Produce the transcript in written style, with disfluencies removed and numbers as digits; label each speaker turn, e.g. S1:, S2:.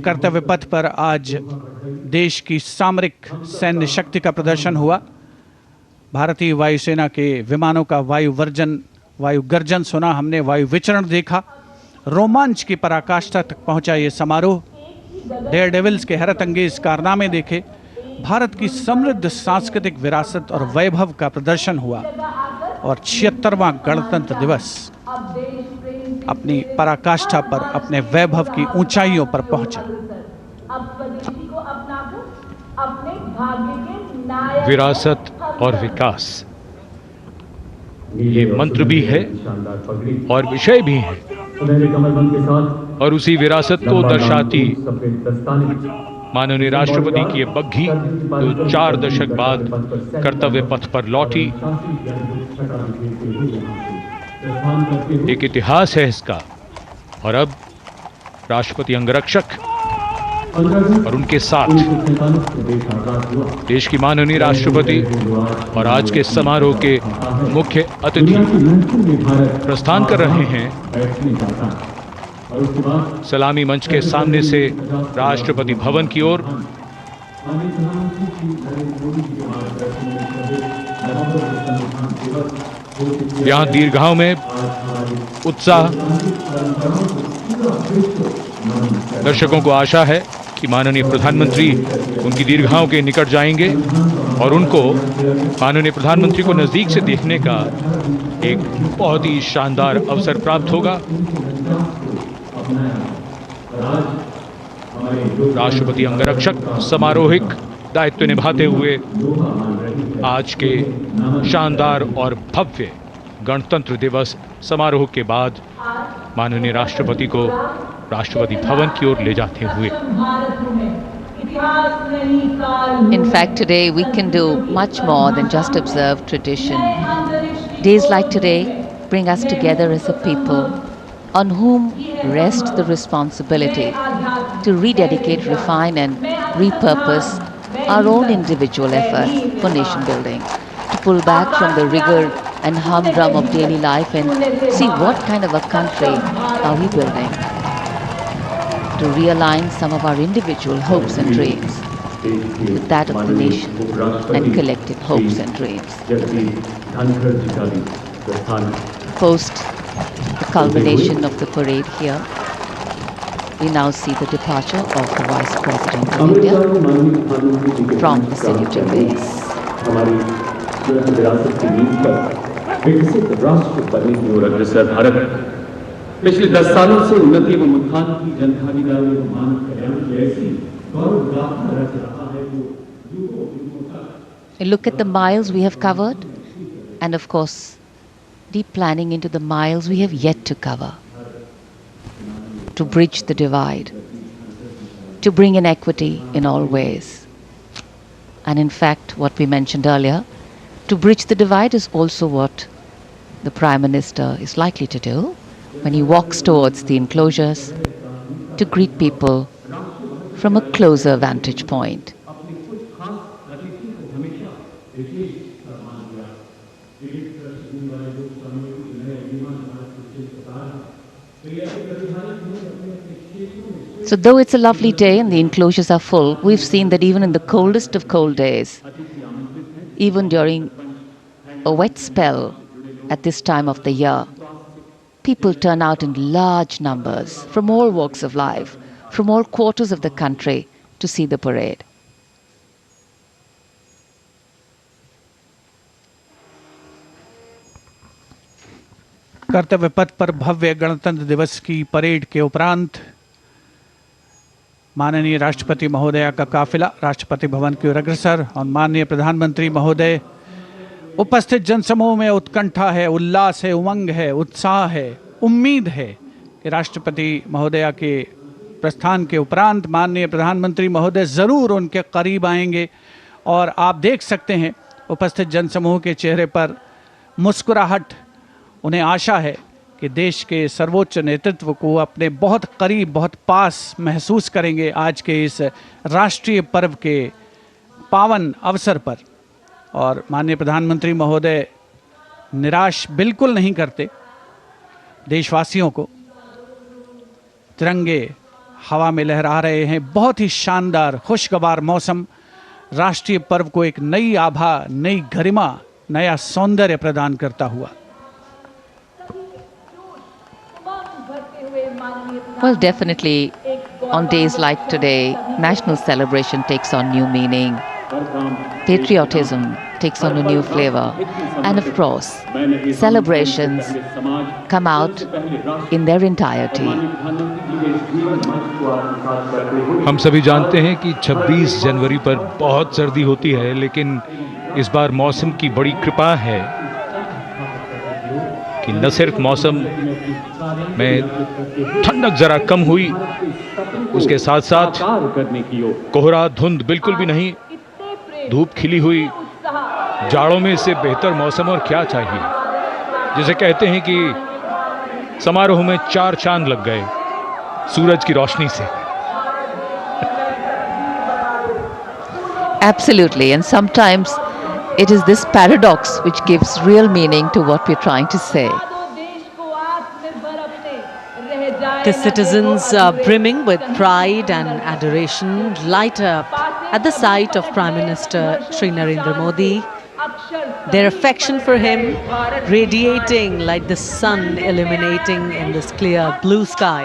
S1: कर्तव्य पथ पर आज देश की सामरिक सैन्य शक्ति का प्रदर्शन हुआ। भारतीय वायुसेना के विमानों का वायु गर्जन सुना हमने, वायु विचरण देखा। रोमांच की पराकाष्ठा तक पहुंचा ये समारोह। डेयर डेविल्स के हैरत अंगेज कारनामे देखे। भारत की समृद्ध सांस्कृतिक विरासत और वैभव का प्रदर्शन हुआ और 76वां गणतंत्र दिवस अपनी पराकाष्ठा पर, अपने वैभव की ऊंचाइयों पर पहुंचा।
S2: विरासत और विकास, ये मंत्र भी है और विषय भी है, और उसी विरासत को दर्शाती माननीय राष्ट्रपति की ये बग्घी जो 4 दशक बाद कर्तव्य पथ पर लौटी, एक इतिहास है इसका। और अब राष्ट्रपति अंगरक्षक और उनके साथ देश की माननीय राष्ट्रपति और आज के समारोह के मुख्य अतिथि प्रस्थान कर रहे हैं। सलामी मंच के सामने से राष्ट्रपति भवन की ओर। यहां दीर्घाओं में उत्साह। दर्शकों को आशा है कि माननीय प्रधानमंत्री उनकी दीर्घाओं के निकट जाएंगे और उनको माननीय प्रधानमंत्री को नजदीक से देखने का एक बहुत ही शानदार अवसर प्राप्त होगा। राष्ट्रपति अंगरक्षक समारोहिक दायित्व निभाते हुए आज के शानदार और भव्य गणतंत्र दिवस समारोह के बाद माननीय राष्ट्रपति को राष्ट्रपति भवन की ओर ले जाते हुए।
S3: In fact, today we can do much more than just observe tradition. Days like today bring us together as a people on whom rests the responsibility to rededicate, refine and repurpose our own individual efforts for nation building, to pull back from the rigor and humdrum of daily life and see what kind of a country are we building, to realign some of our individual hopes and dreams with that of the nation and collective hopes and dreams. Post the culmination of the parade here, we now see the departure of the Vice President of India from the saluting base.
S4: पिछले 10 सालों से उन्नति व उत्थान की जनभागीदारी व मानव कल्याण की ऐसी गौरवगाथा रच रहा है जो युगों तक।
S3: Look at the miles we have covered, and of course, deep planning into the miles we have yet to cover, to bridge the divide, to bring in equity in all ways. And in fact, what we mentioned earlier, to bridge the divide is also what the Prime Minister is likely to do when he walks towards the enclosures to greet people from a closer vantage point. So though it's a lovely day and the enclosures are full, we've seen that even in the coldest of cold days, even during a wet spell at this time of the year, people turn out in large numbers from all walks of life, from all quarters of the country to see the parade.
S1: कर्तव्य पथ पर भव्य गणतंत्र दिवस की parade के उपरांत माननीय राष्ट्रपति महोदया का काफिला राष्ट्रपति भवन की ओर अग्रसर और माननीय प्रधानमंत्री महोदय। उपस्थित जनसमूह में उत्कंठा है, उल्लास है, उमंग है, उत्साह है, उम्मीद है कि राष्ट्रपति महोदया के प्रस्थान के उपरांत माननीय प्रधानमंत्री महोदय ज़रूर उनके करीब आएंगे। और आप देख सकते हैं उपस्थित जनसमूह के चेहरे पर मुस्कुराहट। उन्हें आशा है कि देश के सर्वोच्च नेतृत्व को अपने बहुत करीब, बहुत पास महसूस करेंगे आज के इस राष्ट्रीय पर्व के पावन अवसर पर। और माननीय प्रधानमंत्री महोदय निराश बिल्कुल नहीं करते। देशवासियों को। तिरंगे हवा में लहरा रहे हैं। बहुत ही शानदार खुशगवार मौसम राष्ट्रीय पर्व को एक नई आभा, नई गरिमा, नया सौंदर्य प्रदान करता हुआ।
S3: Well, definitely, on days like today, national celebration takes on new meaning. Patriotism takes on a new flavor. And of course, celebrations come out in their entirety.
S2: हम सभी जानते हैं कि 26 जनवरी पर बहुत सर्दी होती है, लेकिन इस बार मौसम की बड़ी कृपा है कि न सिर्फ मौसम में ठंडक जरा कम हुई, उसके साथ साथ कोहरा धुंध बिल्कुल भी नहीं, धूप खिली हुई। जाड़ों में इससे बेहतर मौसम और क्या चाहिए। जिसे कहते हैं कि समारोह में 4 चांद लग गए सूरज की रोशनी से।
S3: Absolutely, and sometimes it is this paradox which gives real meaning to what we're trying to say.
S5: The citizens are brimming with pride and adoration, light up at the sight of Prime Minister Shri Narendra Modi. Their affection for him radiating like the sun illuminating in this clear blue sky.